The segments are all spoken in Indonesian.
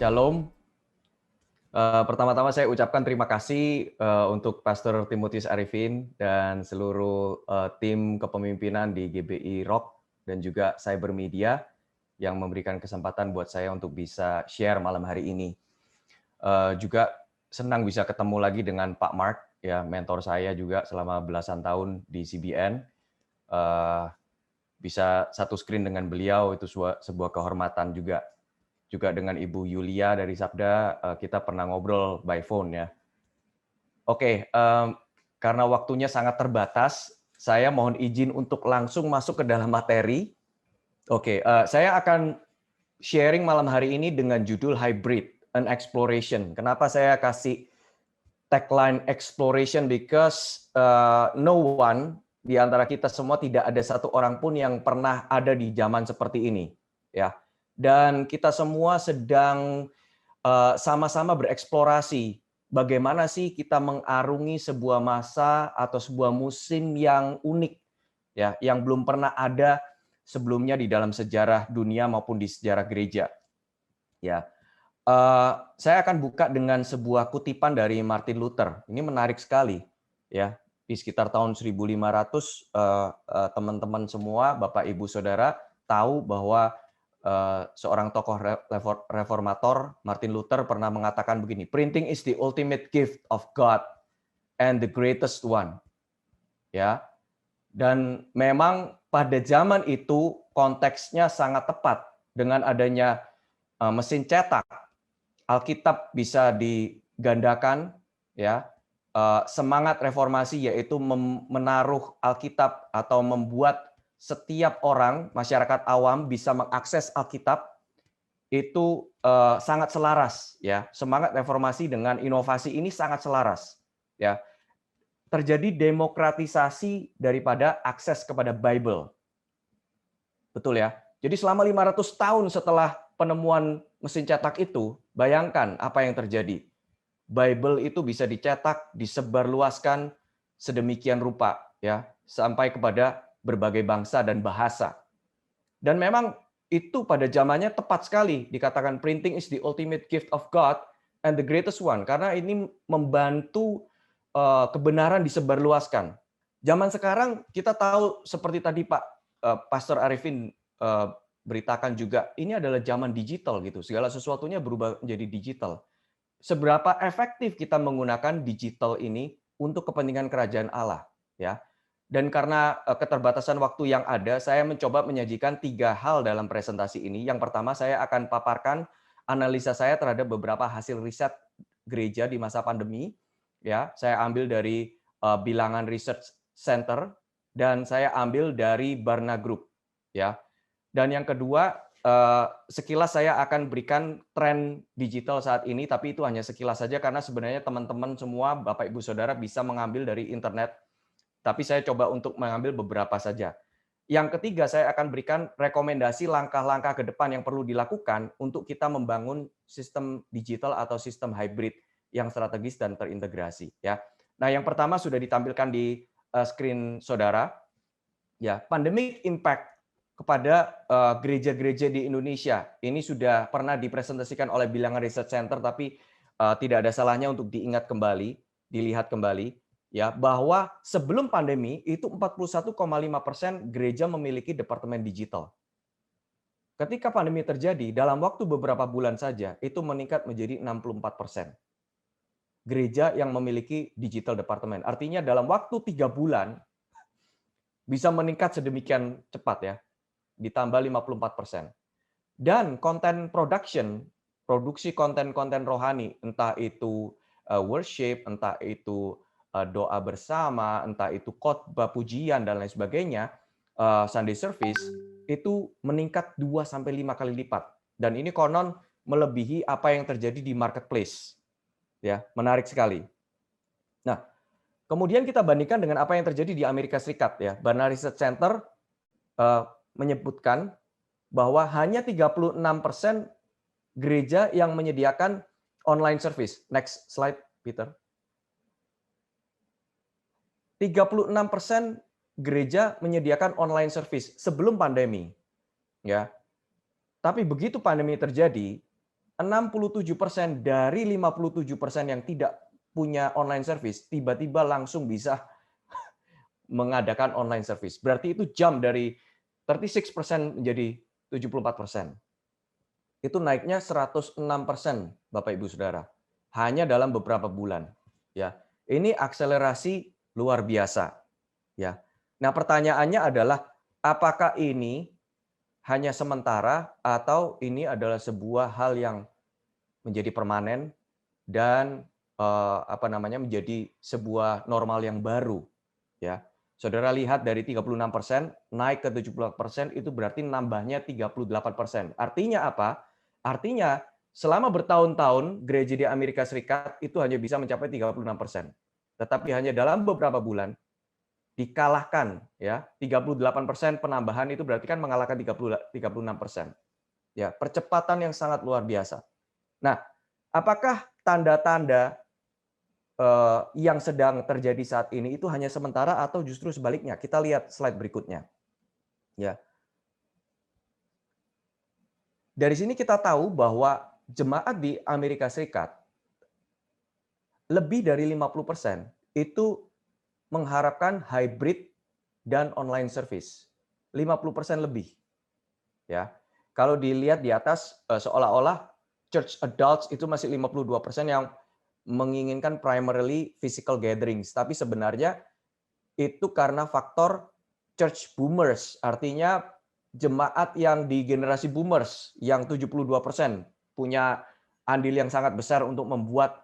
Shalom. Pertama-tama saya ucapkan terima kasih untuk Pastor Timotius Arifin dan seluruh tim kepemimpinan di GBI Rock dan juga Cyber Media yang memberikan kesempatan buat saya untuk bisa share malam hari ini. Juga senang bisa ketemu lagi dengan Pak Mark, ya mentor saya juga selama belasan tahun di CBN. Bisa satu screen dengan beliau itu sebuah kehormatan juga. Juga dengan Ibu Yulia dari Sabda, kita pernah ngobrol by phone ya. Oke, karena waktunya sangat terbatas, saya mohon izin untuk langsung masuk ke dalam materi. Oke, saya akan sharing malam hari ini dengan judul Hybrid, an Exploration. Kenapa saya kasih tagline Exploration? Because no one di antara kita semua tidak ada satu orang pun yang pernah ada di zaman seperti ini, ya. Dan kita semua sedang sama-sama bereksplorasi bagaimana sih kita mengarungi sebuah masa atau sebuah musim yang unik, ya, yang belum pernah ada sebelumnya di dalam sejarah dunia maupun di sejarah gereja. Ya, saya akan buka dengan sebuah kutipan dari Martin Luther. Ini menarik sekali, ya. Di sekitar tahun 1500, teman-teman semua, Bapak, Ibu, Saudara, tahu bahwa seorang tokoh reformator, Martin Luther, pernah mengatakan begini, printing is the ultimate gift of God and the greatest one. Ya, dan memang pada zaman itu konteksnya sangat tepat dengan adanya mesin cetak. Alkitab bisa digandakan, ya. Semangat reformasi yaitu menaruh Alkitab atau membuat setiap orang, masyarakat awam bisa mengakses Alkitab itu sangat selaras, ya. Semangat reformasi dengan inovasi ini sangat selaras, ya. Terjadi demokratisasi daripada akses kepada Bible. Betul ya. Jadi selama 500 tahun setelah penemuan mesin cetak itu, bayangkan apa yang terjadi. Bible itu bisa dicetak, disebarluaskan sedemikian rupa, ya, sampai kepada berbagai bangsa dan bahasa. Dan memang itu pada zamannya tepat sekali dikatakan printing is the ultimate gift of God and the greatest one, karena ini membantu kebenaran disebarluaskan. Zaman sekarang kita tahu seperti tadi Pak Pastor Arifin beritakan juga, ini adalah zaman digital gitu. Segala sesuatunya berubah menjadi digital. Seberapa efektif kita menggunakan digital ini untuk kepentingan kerajaan Allah, ya. Dan karena keterbatasan waktu yang ada, saya mencoba menyajikan 3 hal dalam presentasi ini. Yang pertama, saya akan paparkan analisa saya terhadap beberapa hasil riset gereja di masa pandemi, ya. Saya ambil dari Bilangan Research Center dan saya ambil dari Barna Group, ya. Dan yang kedua, sekilas saya akan berikan tren digital saat ini, tapi itu hanya sekilas saja karena sebenarnya teman-teman semua, Bapak Ibu Saudara bisa mengambil dari internet, tapi saya coba untuk mengambil beberapa saja. Yang ketiga, saya akan berikan rekomendasi langkah-langkah ke depan yang perlu dilakukan untuk kita membangun sistem digital atau sistem hybrid yang strategis dan terintegrasi, ya. Nah, yang pertama sudah ditampilkan di screen Saudara, ya, pandemic impact kepada gereja-gereja di Indonesia. Ini sudah pernah dipresentasikan oleh Bilangan Research Center, tapi tidak ada salahnya untuk diingat kembali, dilihat kembali, ya, bahwa sebelum pandemi itu 41,5% gereja memiliki departemen digital. Ketika pandemi terjadi, dalam waktu beberapa bulan saja itu meningkat menjadi 64%. Gereja yang memiliki digital departemen. Artinya dalam waktu 3 bulan bisa meningkat sedemikian cepat, ya. Ditambah 54%. Dan content production, produksi konten-konten rohani, entah itu worship, entah itu doa bersama, entah itu khotbah, pujian, dan lain sebagainya, Sunday service, itu meningkat 2-5 kali lipat. Dan ini konon melebihi apa yang terjadi di marketplace. Ya, menarik sekali. Nah, kemudian kita bandingkan dengan apa yang terjadi di Amerika Serikat, ya. Barna Research Center menyebutkan bahwa hanya 36% gereja yang menyediakan online service. Next slide, Peter. 36% gereja menyediakan online service sebelum pandemi, ya. Tapi begitu pandemi terjadi, 67% dari 57% yang tidak punya online service tiba-tiba langsung bisa mengadakan online service. Berarti itu jump dari 36% menjadi 74%. Itu naiknya 106%, Bapak Ibu Saudara. Hanya dalam beberapa bulan, ya. Ini akselerasi luar biasa, ya. Nah, pertanyaannya adalah apakah ini hanya sementara atau ini adalah sebuah hal yang menjadi permanen dan menjadi sebuah normal yang baru, ya. Saudara lihat dari 36% naik ke 70% itu berarti nambahnya 38%. Artinya apa? Artinya selama bertahun-tahun gereja di Amerika Serikat itu hanya bisa mencapai 36%. Tetapi hanya dalam beberapa bulan dikalahkan, ya. 38% penambahan itu berarti kan mengalahkan 36%. Ya, percepatan yang sangat luar biasa. Nah, apakah tanda-tanda yang sedang terjadi saat ini itu hanya sementara atau justru sebaliknya? Kita lihat slide berikutnya. Ya. Dari sini kita tahu bahwa jemaat di Amerika Serikat lebih dari 50% itu mengharapkan hybrid dan online service. 50% lebih. Ya. Kalau dilihat di atas seolah-olah church adults itu masih 52% yang menginginkan primarily physical gatherings, tapi sebenarnya itu karena faktor church boomers, artinya jemaat yang di generasi boomers yang 72% punya andil yang sangat besar untuk membuat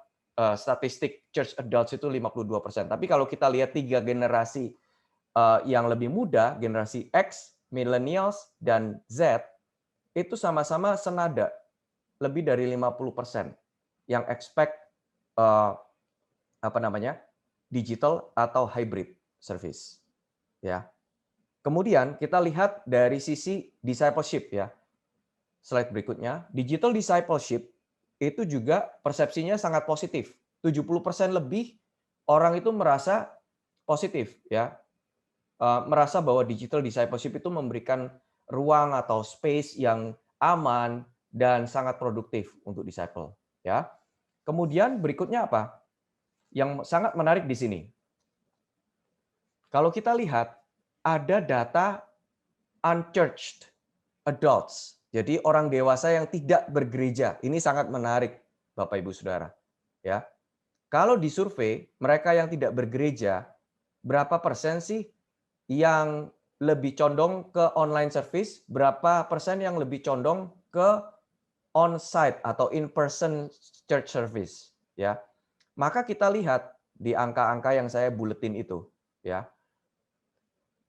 statistik church adults itu 52%. Tapi kalau kita lihat tiga generasi yang lebih muda, generasi X, millennials, dan Z, itu sama-sama senada, lebih dari 50% yang expect digital atau hybrid service. Ya. Kemudian kita lihat dari sisi discipleship ya. Slide berikutnya, digital discipleship itu juga persepsinya sangat positif. 70% lebih orang itu merasa positif ya. Merasa bahwa digital discipleship itu memberikan ruang atau space yang aman dan sangat produktif untuk disciple ya. Kemudian berikutnya apa? Yang sangat menarik di sini. Kalau kita lihat ada data unchurched adults. Jadi orang dewasa yang tidak bergereja. Ini sangat menarik Bapak Ibu Saudara. Ya. Kalau disurvei mereka yang tidak bergereja, berapa persen sih yang lebih condong ke online service, berapa persen yang lebih condong ke on-site atau in-person church service, ya. Maka kita lihat di angka-angka yang saya buletin itu, ya.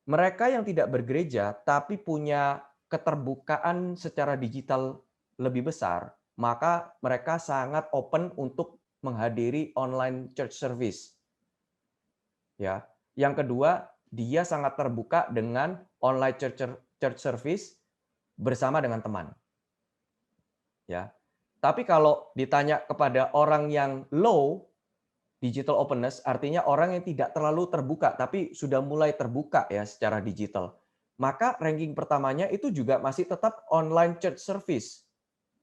Mereka yang tidak bergereja tapi punya keterbukaan secara digital lebih besar, maka mereka sangat open untuk menghadiri online church service. Ya. Yang kedua, dia sangat terbuka dengan online church service bersama dengan teman. Ya. Tapi kalau ditanya kepada orang yang low digital openness, artinya orang yang tidak terlalu terbuka tapi sudah mulai terbuka ya secara digital. Maka ranking pertamanya itu juga masih tetap online church service.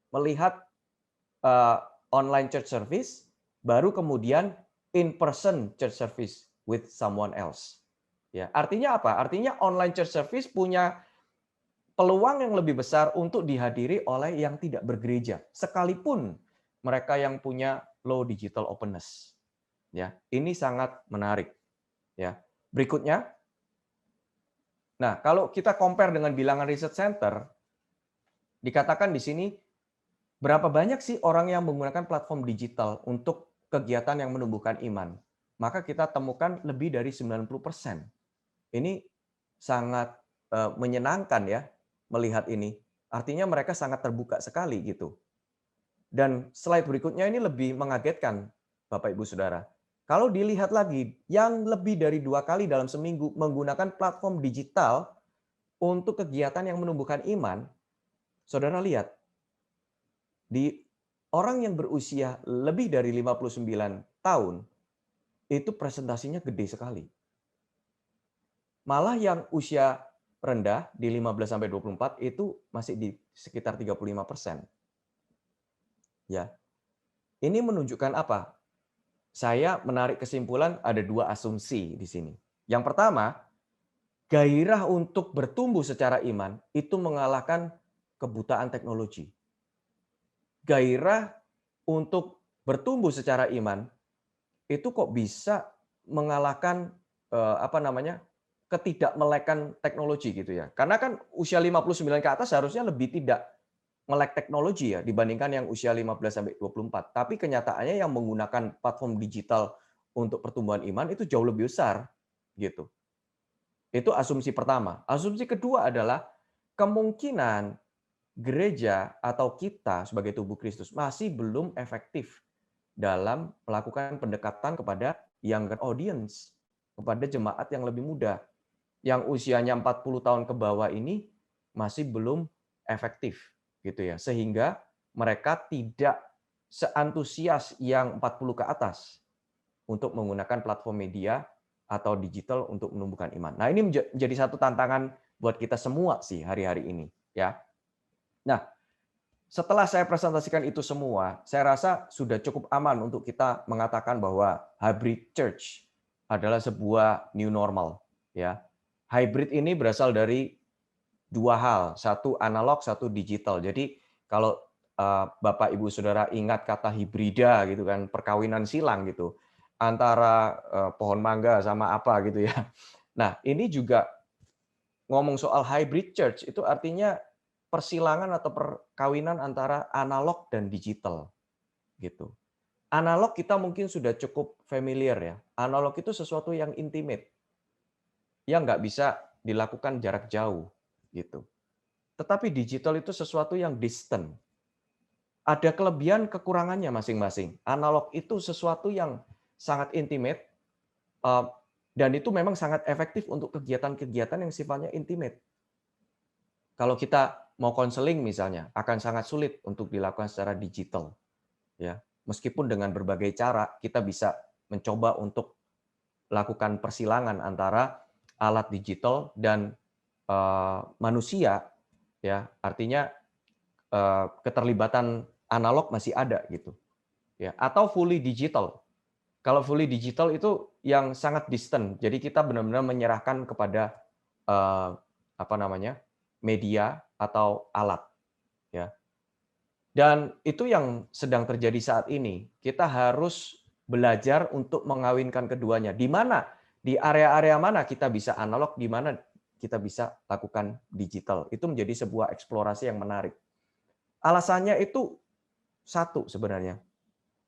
Melihat online church service, baru kemudian in-person church service with someone else. Ya, artinya apa? Artinya online church service punya peluang yang lebih besar untuk dihadiri oleh yang tidak bergereja, sekalipun mereka yang punya low digital openness. Ya, ini sangat menarik. Ya, berikutnya. Nah, kalau kita compare dengan bilangan Research Center, dikatakan di sini berapa banyak sih orang yang menggunakan platform digital untuk kegiatan yang menumbuhkan iman? Maka kita temukan lebih dari 90%. Ini sangat menyenangkan ya melihat ini. Artinya mereka sangat terbuka sekali gitu. Dan slide berikutnya ini lebih mengagetkan Bapak Ibu Saudara. Kalau dilihat lagi, yang lebih dari 2 kali dalam seminggu menggunakan platform digital untuk kegiatan yang menumbuhkan iman, Saudara lihat, di orang yang berusia lebih dari 59 tahun, itu presentasinya gede sekali. Malah yang usia rendah di 15-24 itu masih di sekitar 35%. Ya, ini menunjukkan apa? Saya menarik kesimpulan ada dua asumsi di sini. Yang pertama, gairah untuk bertumbuh secara iman itu mengalahkan kebutaan teknologi. Gairah untuk bertumbuh secara iman itu kok bisa mengalahkan apa namanya? Ketidakmelekan teknologi gitu ya. Karena kan usia 59 ke atas seharusnya lebih tidak melek teknologi ya dibandingkan yang usia 15 sampai 24. Tapi kenyataannya yang menggunakan platform digital untuk pertumbuhan iman itu jauh lebih besar gitu. Itu asumsi pertama. Asumsi kedua adalah kemungkinan gereja atau kita sebagai tubuh Kristus masih belum efektif dalam melakukan pendekatan kepada younger audience, kepada jemaat yang lebih muda. Yang usianya 40 tahun ke bawah ini masih belum efektif gitu ya. Sehingga mereka tidak seantusias yang 40 ke atas untuk menggunakan platform media atau digital untuk menumbuhkan iman. Nah, ini menjadi satu tantangan buat kita semua sih hari-hari ini ya. Nah, setelah saya presentasikan itu semua, saya rasa sudah cukup aman untuk kita mengatakan bahwa hybrid church adalah sebuah new normal ya. Hybrid ini berasal dari dua hal, satu analog, satu digital. Jadi kalau Bapak Ibu Saudara ingat kata hibrida gitu kan, perkawinan silang gitu antara pohon mangga sama apa gitu ya. Nah, ini juga ngomong soal hybrid church itu artinya persilangan atau perkawinan antara analog dan digital gitu. Analog kita mungkin sudah cukup familiar ya. Analog itu sesuatu yang intimate, yang nggak bisa dilakukan jarak jauh gitu. Tetapi digital itu sesuatu yang distant. Ada kelebihan kekurangannya masing-masing. Analog itu sesuatu yang sangat intimate eh, dan itu memang sangat efektif untuk kegiatan-kegiatan yang sifatnya intimate. Kalau kita mau konseling misalnya, akan sangat sulit untuk dilakukan secara digital. Ya, meskipun dengan berbagai cara kita bisa mencoba untuk lakukan persilangan antara alat digital dan manusia, ya artinya keterlibatan analog masih ada gitu, ya atau fully digital. Kalau fully digital itu yang sangat distant, jadi kita benar-benar menyerahkan kepada apa namanya media atau alat, ya. Dan itu yang sedang terjadi saat ini. Kita harus belajar untuk mengawinkan keduanya. Di mana, di area-area mana kita bisa analog, di mana kita bisa lakukan digital. Itu menjadi sebuah eksplorasi yang menarik. Alasannya itu satu sebenarnya,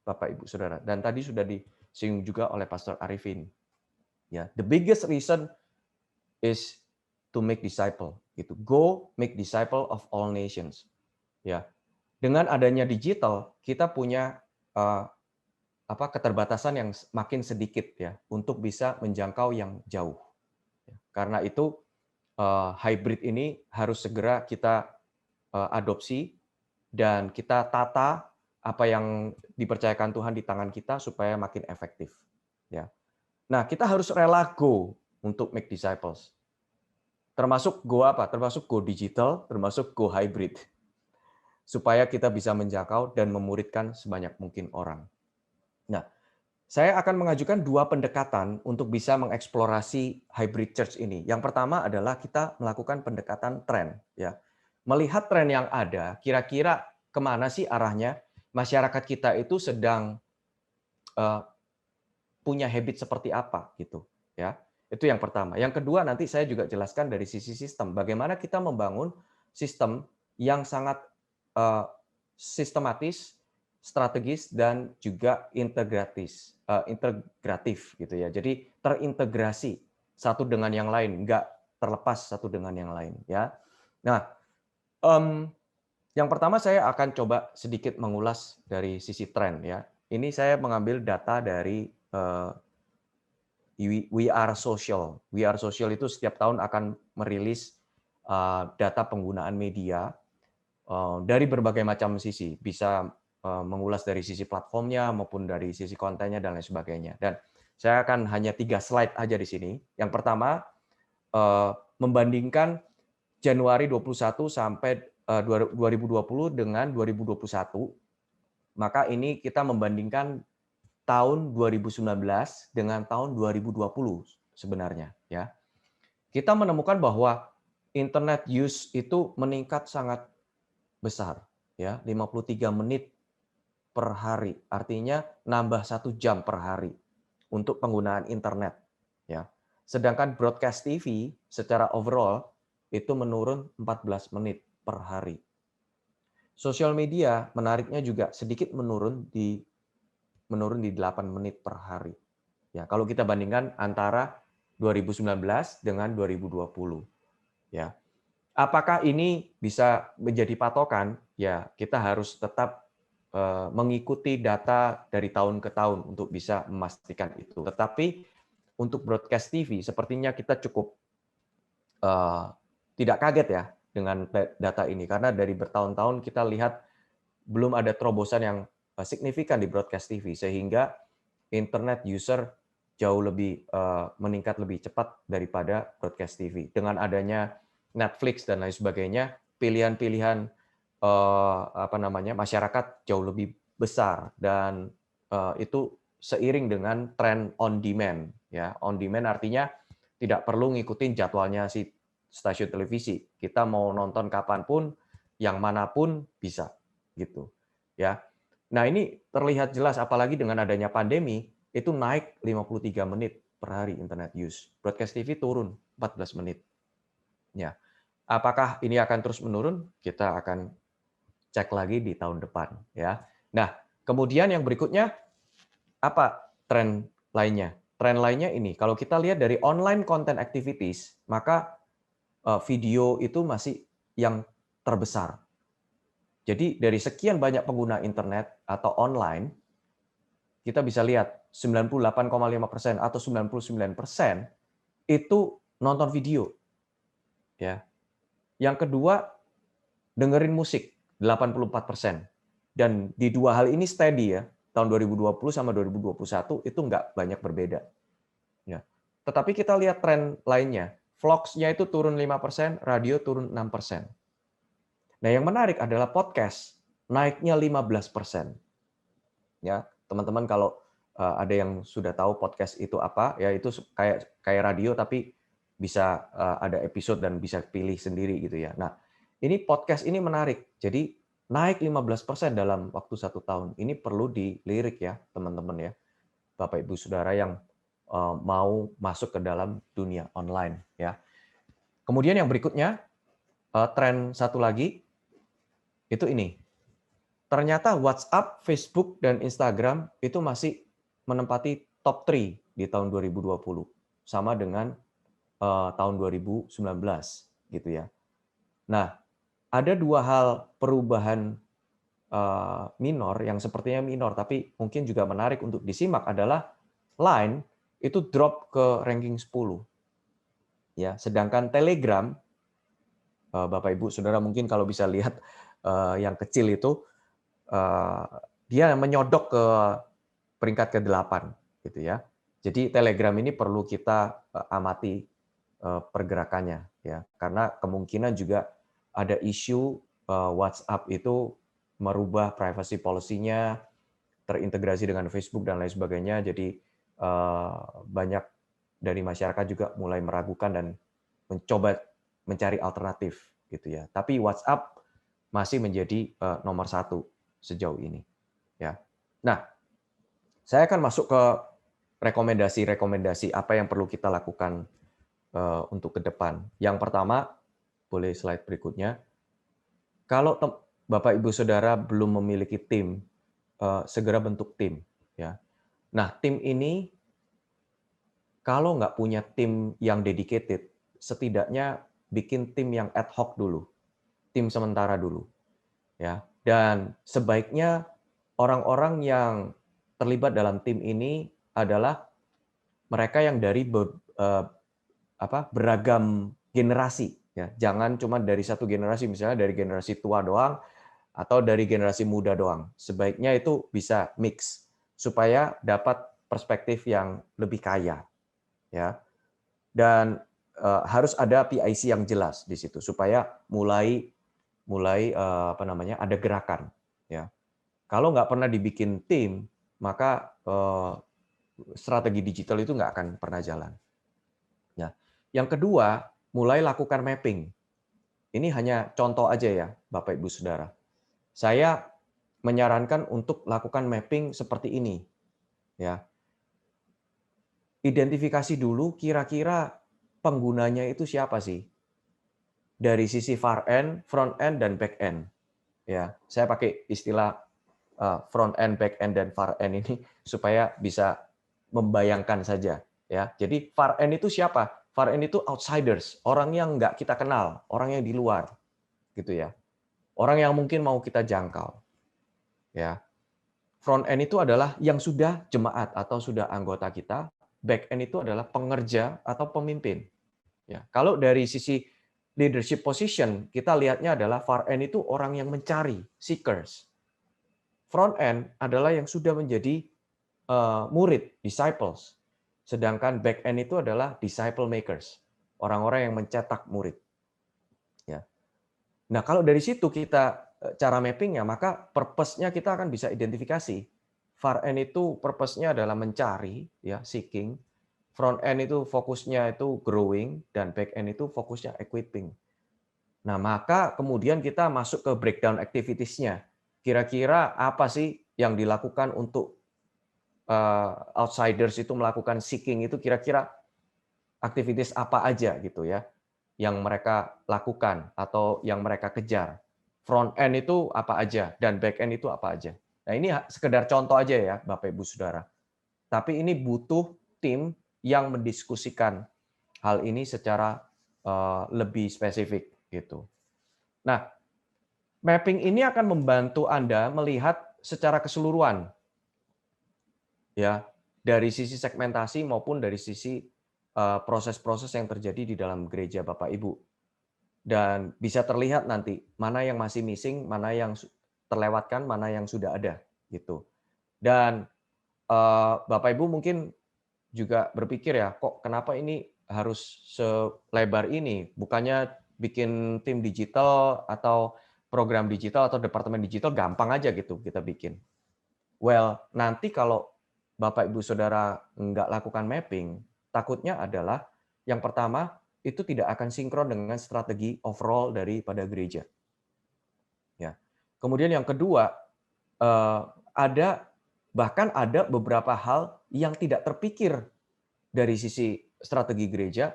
Bapak Ibu Saudara. Dan tadi sudah disinggung juga oleh Pastor Arifin. Ya, the biggest reason is to make disciple. Gitu. Go make disciple of all nations. Ya, dengan adanya digital, kita punya keterbatasan yang makin sedikit ya untuk bisa menjangkau yang jauh. Karena itu hybrid ini harus segera kita adopsi dan kita tata apa yang dipercayakan Tuhan di tangan kita supaya makin efektif. Ya. Nah, kita harus rela go untuk make disciples. Termasuk go apa? Termasuk go digital, termasuk go hybrid. Supaya kita bisa menjangkau dan memuridkan sebanyak mungkin orang. Nah, saya akan mengajukan dua pendekatan untuk bisa mengeksplorasi hybrid church ini. Yang pertama adalah kita melakukan pendekatan tren. Ya. Melihat tren yang ada, kira-kira kemana sih arahnya? Masyarakat kita itu sedang punya habit seperti apa gitu. Ya, itu yang pertama. Yang kedua nanti saya juga jelaskan dari sisi sistem. Bagaimana kita membangun sistem yang sangat sistematis, strategis dan juga integratif gitu ya. Jadi terintegrasi satu dengan yang lain, enggak terlepas satu dengan yang lain ya. Nah, yang pertama saya akan coba sedikit mengulas dari sisi tren ya. Ini saya mengambil data dari We Are Social. We Are Social itu setiap tahun akan merilis data penggunaan media dari berbagai macam sisi, bisa mengulas dari sisi platformnya maupun dari sisi kontennya dan lain sebagainya. Dan saya akan hanya 3 slide aja di sini. Yang pertama membandingkan Januari 21 sampai 2020 dengan 2021 Maka ini kita membandingkan tahun 2019 dengan tahun 2020 sebenarnya ya. Kita menemukan bahwa internet use itu meningkat sangat besar ya, 53 menit per hari. Artinya nambah 1 jam per hari untuk penggunaan internet ya. Sedangkan broadcast TV secara overall itu menurun 14 menit per hari. Sosial media menariknya juga sedikit menurun di 8 menit per hari. Ya, kalau kita bandingkan antara 2019 dengan 2020 ya. Apakah ini bisa menjadi patokan? Ya, kita harus tetap mengikuti data dari tahun ke tahun untuk bisa memastikan itu. Tetapi untuk broadcast TV sepertinya kita cukup tidak kaget ya dengan data ini karena dari bertahun-tahun kita lihat belum ada terobosan yang signifikan di broadcast TV sehingga internet user jauh lebih meningkat lebih cepat daripada broadcast TV. Dengan adanya Netflix dan lain sebagainya, pilihan-pilihan masyarakat jauh lebih besar dan itu seiring dengan tren on demand ya. On demand artinya tidak perlu ngikutin jadwalnya si stasiun televisi. Kita mau nonton kapanpun, yang manapun bisa gitu ya. Nah, ini terlihat jelas apalagi dengan adanya pandemi itu naik 53 menit per hari internet use. Broadcast TV turun 14 menit. Ya. Apakah ini akan terus menurun? Kita akan cek lagi di tahun depan ya. Nah, kemudian yang berikutnya apa tren lainnya? Tren lainnya ini, kalau kita lihat dari online content activities, maka video itu masih yang terbesar. Jadi dari sekian banyak pengguna internet atau online, kita bisa lihat 98,5% atau 99% itu nonton video. Ya. Yang kedua, dengerin musik 84%. Dan di dua hal ini steady ya. Tahun 2020 sama 2021 itu nggak banyak berbeda. Ya. Tetapi kita lihat tren lainnya. Vlogs-nya itu turun 5%, radio turun 6%. Nah, yang menarik adalah podcast naiknya 15%. Ya, teman-teman kalau ada yang sudah tahu podcast itu apa, ya itu kayak radio tapi bisa ada episode dan bisa pilih sendiri gitu ya. Nah, ini podcast ini menarik. Jadi naik 15% dalam waktu 1 tahun. Ini perlu dilirik ya, teman-teman ya. Bapak Ibu Saudara yang mau masuk ke dalam dunia online ya. Kemudian yang berikutnya tren satu lagi itu ini. Ternyata WhatsApp, Facebook, dan Instagram itu masih menempati top 3 di tahun 2020, sama dengan tahun 2019 gitu ya. Nah, ada dua hal perubahan minor yang sepertinya minor tapi mungkin juga menarik untuk disimak adalah Line itu drop ke ranking 10. Ya, sedangkan Telegram Bapak Ibu Saudara mungkin kalau bisa lihat yang kecil itu dia menyodok ke peringkat ke-8 gitu ya. Jadi Telegram ini perlu kita amati pergerakannya ya, karena kemungkinan juga ada isu WhatsApp itu merubah privacy policy-nya, terintegrasi dengan Facebook dan lain sebagainya. Jadi banyak dari masyarakat juga mulai meragukan dan mencoba mencari alternatif gitu ya. Tapi WhatsApp masih menjadi nomor 1 sejauh ini ya. Nah, saya akan masuk ke rekomendasi-rekomendasi apa yang perlu kita lakukan untuk ke depan. Yang pertama, boleh slide berikutnya. Kalau Bapak Ibu Saudara belum memiliki tim, segera bentuk tim ya. Nah, tim ini kalau nggak punya tim yang dedicated, setidaknya bikin tim yang ad hoc dulu, tim sementara dulu ya. Dan sebaiknya orang-orang yang terlibat dalam tim ini adalah mereka yang dari beragam generasi ya. Jangan cuma dari satu generasi, misalnya dari generasi tua doang atau dari generasi muda doang. Sebaiknya itu bisa mix supaya dapat perspektif yang lebih kaya ya. Dan harus ada PIC yang jelas di situ supaya mulai ada gerakan ya. Kalau nggak pernah dibikin tim, maka strategi digital itu nggak akan pernah jalan. Ya. Yang kedua, mulai lakukan mapping. Ini hanya contoh aja ya, Bapak Ibu Saudara. Saya menyarankan untuk lakukan mapping seperti ini. Ya. Identifikasi dulu kira-kira penggunanya itu siapa sih? Dari sisi far end, front end, dan back end. Ya, saya pakai istilah front end, back end, dan far end ini supaya bisa membayangkan saja. Ya, jadi far end itu siapa? Far end itu outsiders, orang yang nggak kita kenal, orang yang di luar, gitu ya. Orang yang mungkin mau kita jangkau. Ya, front end itu adalah yang sudah jemaat atau sudah anggota kita. Back end itu adalah pengerja atau pemimpin. Ya, kalau dari sisi leadership position, kita lihatnya adalah far end itu orang yang mencari, seekers. Front end adalah yang sudah menjadi murid, disciples. Sedangkan back end itu adalah disciple makers, orang-orang yang mencetak murid. Ya. Nah, kalau dari situ kita cara mappingnya, maka purpose-nya kita akan bisa identifikasi. Far end itu purpose-nya adalah mencari, ya, seeking. Front end itu fokusnya itu growing, dan back end itu fokusnya equipping. Nah, maka kemudian kita masuk ke breakdown activities-nya. Kira-kira apa sih yang dilakukan untuk outsiders itu melakukan seeking itu kira-kira aktivitas apa aja gitu ya yang mereka lakukan atau yang mereka kejar. Front end itu apa aja dan back end itu apa aja. Nah, ini sekedar contoh aja ya Bapak Ibu Saudara. Tapi ini butuh tim yang mendiskusikan hal ini secara lebih spesifik gitu. Nah, mapping ini akan membantu Anda melihat secara keseluruhan ya, dari sisi segmentasi maupun dari sisi proses-proses yang terjadi di dalam gereja Bapak Ibu. Dan bisa terlihat nanti mana yang masih missing, mana yang terlewatkan, mana yang sudah ada gitu. Dan Bapak Ibu mungkin juga berpikir ya, kok kenapa ini harus selebar ini? Bukannya bikin tim digital atau program digital atau departemen digital gampang aja gitu kita bikin. Well, nanti kalau Bapak Ibu Saudara nggak lakukan mapping, takutnya adalah yang pertama itu tidak akan sinkron dengan strategi overall daripada gereja. Ya. Kemudian yang kedua, bahkan ada beberapa hal yang tidak terpikir dari sisi strategi gereja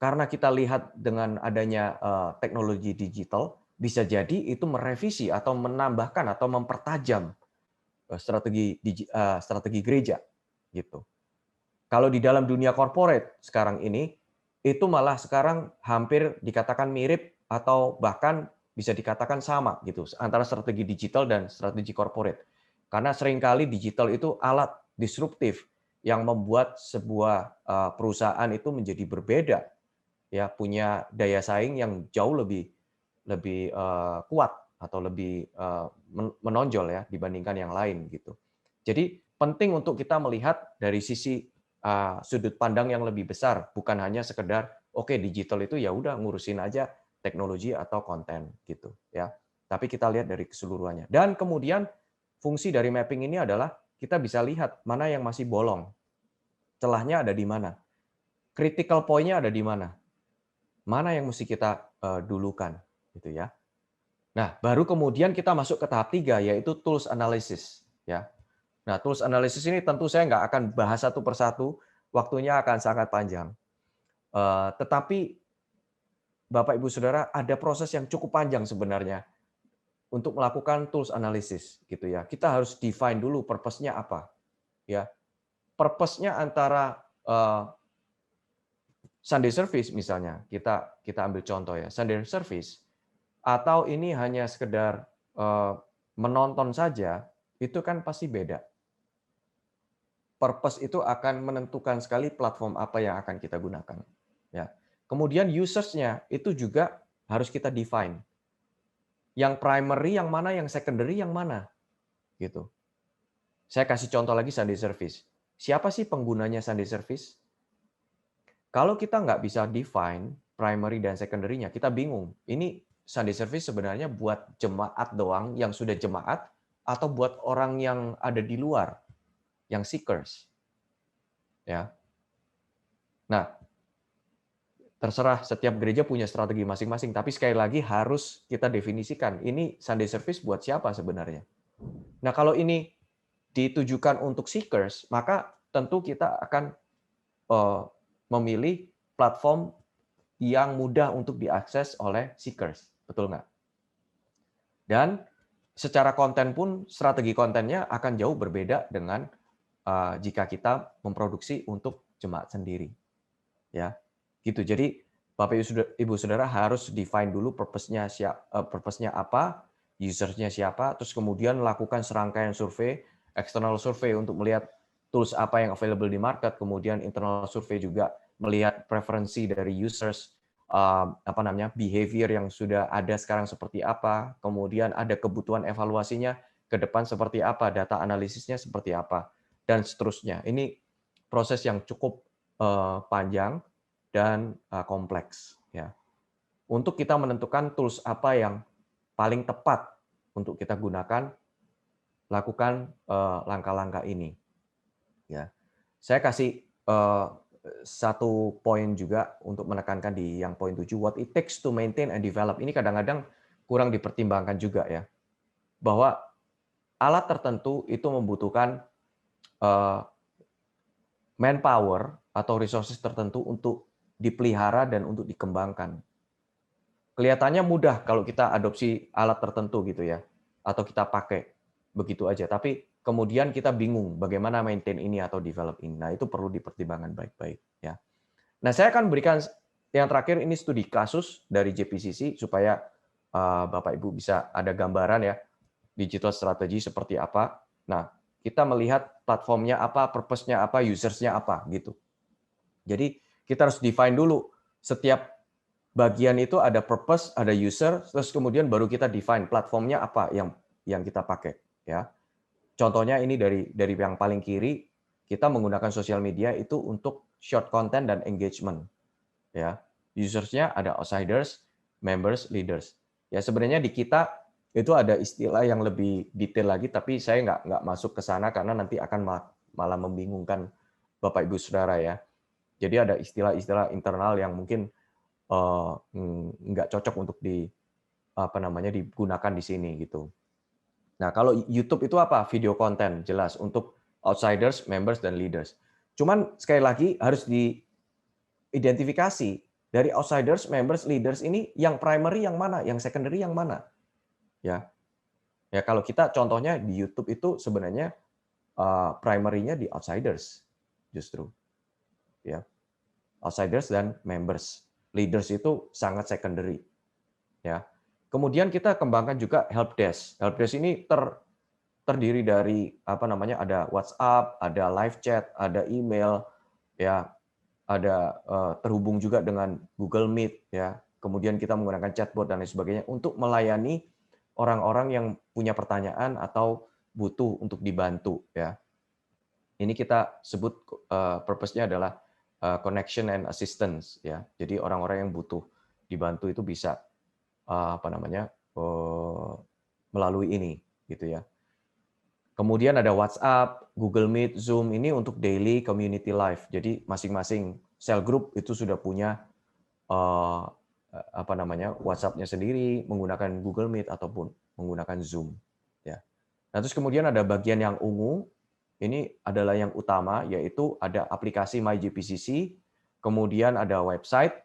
karena kita lihat dengan adanya teknologi digital bisa jadi itu merevisi atau menambahkan atau mempertajam strategi gereja gitu. Kalau di dalam dunia corporate sekarang ini itu malah sekarang hampir dikatakan mirip atau bahkan bisa dikatakan sama gitu antara strategi digital dan strategi corporate. Karena seringkali digital itu alat disruptif yang membuat sebuah perusahaan itu menjadi berbeda ya, punya daya saing yang jauh lebih kuat atau lebih menonjol ya dibandingkan yang lain gitu. Jadi penting untuk kita melihat dari sisi sudut pandang yang lebih besar, bukan hanya sekedar oke digital itu ya udah ngurusin aja teknologi atau konten gitu ya. Tapi kita lihat dari keseluruhannya. Dan kemudian fungsi dari mapping ini adalah kita bisa lihat mana yang masih bolong. Celahnya ada di mana? Critical point-nya ada di mana? Mana yang mesti kita dulukan gitu ya. Nah, baru kemudian kita masuk ke tahap 3 yaitu tools analysis ya. Nah, tools analysis ini tentu saya nggak akan bahas satu persatu, waktunya akan sangat panjang. Tetapi Bapak Ibu Saudara ada proses yang cukup panjang sebenarnya untuk melakukan tools analysis gitu ya. Kita harus define dulu purpose-nya apa ya. Purpose-nya antara Sunday service misalnya, kita ambil contoh ya, Sunday service atau ini hanya sekedar menonton saja, itu kan pasti beda. Purpose itu akan menentukan sekali platform apa yang akan kita gunakan. Ya. Kemudian users-nya itu juga harus kita define. Yang primary yang mana, yang secondary yang mana. Gitu. Saya kasih contoh lagi Sunday service. Siapa sih penggunanya Sunday service? Kalau kita nggak bisa define primary dan secondary-nya, kita bingung. Ini Sunday service sebenarnya buat jemaat doang yang sudah jemaat atau buat orang yang ada di luar, yang seekers. Ya. Nah, terserah setiap gereja punya strategi masing-masing, tapi sekali lagi harus kita definisikan, ini Sunday service buat siapa sebenarnya. Nah, kalau ini ditujukan untuk seekers, maka tentu kita akan memilih platform yang mudah untuk diakses oleh seekers, betul nggak? Dan secara konten pun strategi kontennya akan jauh berbeda dengan jika kita memproduksi untuk jemaat sendiri, ya, gitu. Jadi Bapak Ibu Saudara harus define dulu purpose-nya apa, user-nya siapa, terus kemudian lakukan serangkaian survei, external survei untuk melihat tools apa yang available di market, kemudian internal survei juga melihat preferensi dari users, behavior yang sudah ada sekarang seperti apa, kemudian ada kebutuhan evaluasinya ke depan seperti apa, data analisisnya seperti apa, dan seterusnya. Ini proses yang cukup panjang dan kompleks, ya. Untuk kita menentukan tools apa yang paling tepat untuk kita gunakan, lakukan langkah-langkah ini, ya. Saya kasih satu poin juga untuk menekankan di yang poin 7, what it takes to maintain and develop. Ini kadang-kadang kurang dipertimbangkan juga, ya, bahwa alat tertentu itu membutuhkan manpower atau resources tertentu untuk dipelihara dan untuk dikembangkan. Kelihatannya mudah kalau kita adopsi alat tertentu gitu ya, atau kita pakai begitu aja. Tapi kemudian kita bingung bagaimana maintain ini atau develop ini. Nah, itu perlu dipertimbangkan baik-baik ya. Nah, saya akan berikan yang terakhir ini studi kasus dari JPCC supaya Bapak Ibu bisa ada gambaran ya digital strategi seperti apa. Nah, kita melihat platformnya apa, purpose-nya apa, users-nya apa gitu. Jadi kita harus define dulu setiap bagian itu ada purpose, ada user, terus kemudian baru kita define platformnya apa yang kita pakai, ya. Contohnya ini dari yang paling kiri, kita menggunakan sosial media itu untuk short content dan engagement, ya. Usersnya ada outsiders, members, leaders. Ya sebenarnya di kita itu ada istilah yang lebih detail lagi, tapi saya nggak masuk ke sana karena nanti akan malah membingungkan Bapak Ibu Saudara ya. Jadi ada istilah-istilah internal yang mungkin nggak cocok untuk digunakan di sini gitu. Nah, kalau YouTube itu apa? Video konten, jelas untuk outsiders, members, dan leaders. Cuman sekali lagi harus diidentifikasi dari outsiders, members, leaders ini yang primary yang mana, yang secondary yang mana, ya. Ya kalau kita contohnya di YouTube itu sebenarnya primary-nya di outsiders justru, ya. Outsiders dan members. Leaders itu sangat secondary, ya. Kemudian kita kembangkan juga help desk. Help desk ini terdiri dari ada WhatsApp, ada live chat, ada email, ya, ada terhubung juga dengan Google Meet, ya. Kemudian kita menggunakan chatbot dan lain sebagainya untuk melayani orang-orang yang punya pertanyaan atau butuh untuk dibantu, ya. Ini kita sebut purpose-nya adalah connection and assistance, ya. Jadi orang-orang yang butuh dibantu itu bisa melalui ini, gitu ya. Kemudian ada WhatsApp, Google Meet, Zoom ini untuk daily community life. Jadi masing-masing cell group itu sudah punya WhatsApp-nya sendiri, menggunakan Google Meet ataupun menggunakan Zoom. Ya. Nah, terus kemudian ada bagian yang ungu. Ini adalah yang utama, yaitu ada aplikasi MyJPCC, kemudian ada website.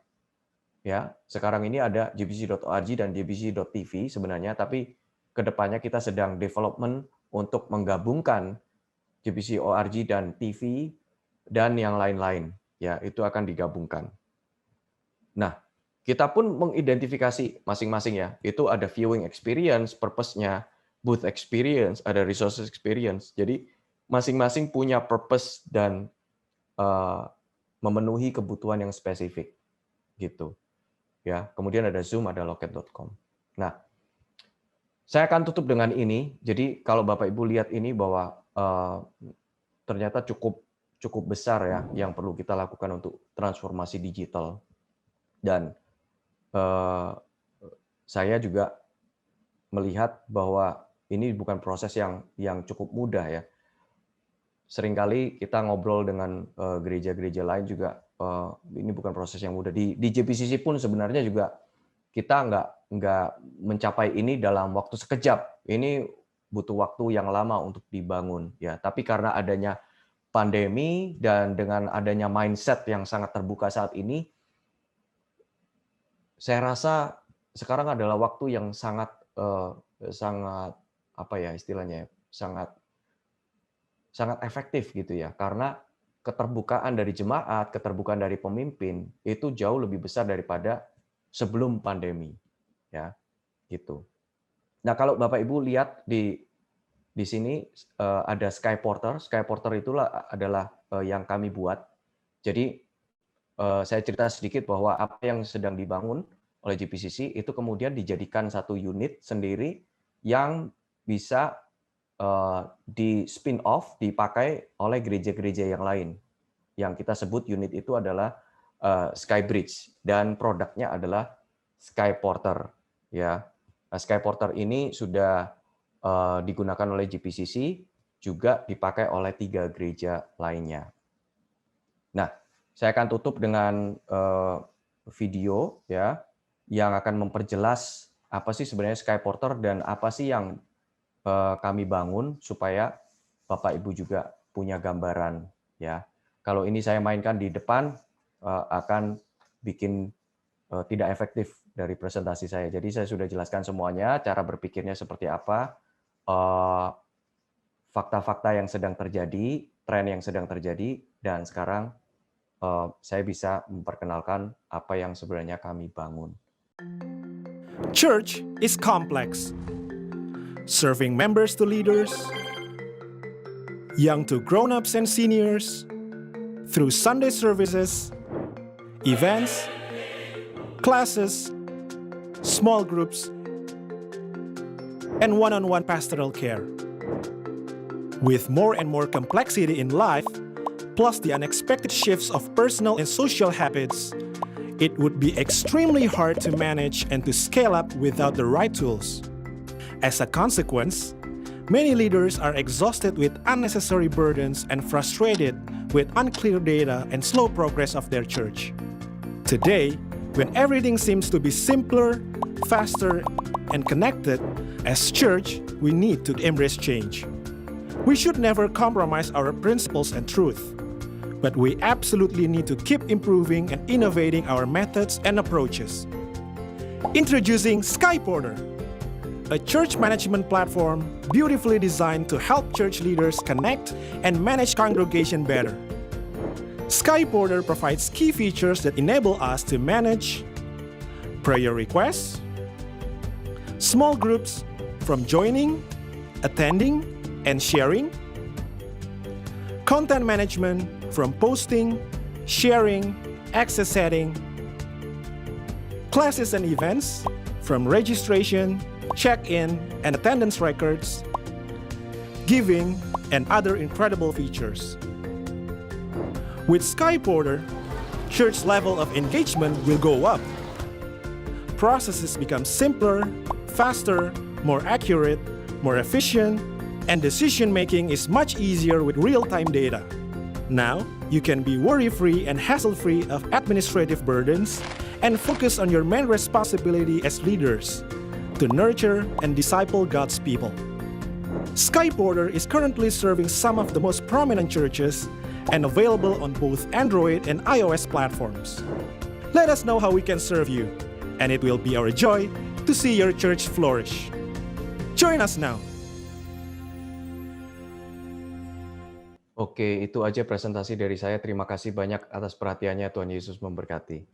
Ya, sekarang ini ada jpcc.org dan jpcc.tv sebenarnya, tapi kedepannya kita sedang development untuk menggabungkan JPCC.org dan TV dan yang lain-lain. Ya, itu akan digabungkan. Nah, kita pun mengidentifikasi masing-masing ya. Itu ada viewing experience, purpose-nya, booth experience, ada resources experience. Jadi masing-masing punya purpose dan memenuhi kebutuhan yang spesifik. Gitu. Ya, kemudian ada Zoom, ada loket.com. Nah, saya akan tutup dengan ini. Jadi kalau Bapak Ibu lihat ini bahwa ternyata cukup besar ya yang perlu kita lakukan untuk transformasi digital. Dan saya juga melihat bahwa ini bukan proses yang cukup mudah ya. Seringkali kita ngobrol dengan gereja-gereja lain juga, ini bukan proses yang mudah. Di JPCC pun sebenarnya juga kita nggak mencapai ini dalam waktu sekejap. Ini butuh waktu yang lama untuk dibangun ya. Tapi karena adanya pandemi dan dengan adanya mindset yang sangat terbuka saat ini, saya rasa sekarang adalah waktu yang sangat sangat apa ya istilahnya ya, sangat efektif gitu ya. Karena keterbukaan dari jemaat, keterbukaan dari pemimpin itu jauh lebih besar daripada sebelum pandemi ya, gitu. Nah, kalau Bapak Ibu lihat di sini ada Sky Porter. Sky Porter itulah adalah yang kami buat. Jadi saya cerita sedikit bahwa apa yang sedang dibangun oleh JPCC itu kemudian dijadikan satu unit sendiri yang bisa di spin off dipakai oleh gereja-gereja yang lain. Yang kita sebut unit itu adalah Sky Bridge dan produknya adalah Sky Porter ya. Nah, Sky Porter ini sudah digunakan oleh JPCC, juga dipakai oleh 3 gereja lainnya. Nah, saya akan tutup dengan video ya yang akan memperjelas apa sih sebenarnya Sky Porter dan apa sih yang kami bangun supaya Bapak Ibu juga punya gambaran ya. Kalau ini saya mainkan di depan akan bikin tidak efektif dari presentasi saya. Jadi saya sudah jelaskan semuanya, cara berpikirnya seperti apa, fakta-fakta yang sedang terjadi, tren yang sedang terjadi, dan sekarang saya bisa memperkenalkan apa yang sebenarnya kami bangun. Church is complex, serving members to leaders, young to grown-ups and seniors, through Sunday services, events, classes, small groups, and one-on-one pastoral care. With more and more complexity in life, plus the unexpected shifts of personal and social habits, it would be extremely hard to manage and to scale up without the right tools. As a consequence, many leaders are exhausted with unnecessary burdens and frustrated with unclear data and slow progress of their church. Today, when everything seems to be simpler, faster, and connected, as church, we need to embrace change. We should never compromise our principles and truth, but we absolutely need to keep improving and innovating our methods and approaches. Introducing Sky Porter, a church management platform beautifully designed to help church leaders connect and manage congregation better. Sky Porter provides key features that enable us to manage prayer requests, small groups from joining, attending, and sharing, content management from posting, sharing, access setting, classes and events from registration, check-in, and attendance records, giving, and other incredible features. With Sky Porter, church level of engagement will go up. Processes become simpler, faster, more accurate, more efficient, and decision-making is much easier with real-time data. Now, you can be worry-free and hassle-free of administrative burdens and focus on your main responsibility as leaders, to nurture and disciple God's people. Sky Porter is currently serving some of the most prominent churches and available on both Android and iOS platforms. Let us know how we can serve you, and it will be our joy to see your church flourish. Join us now. Oke, itu aja presentasi dari saya. Terima kasih banyak atas perhatiannya. Tuhan Yesus memberkati.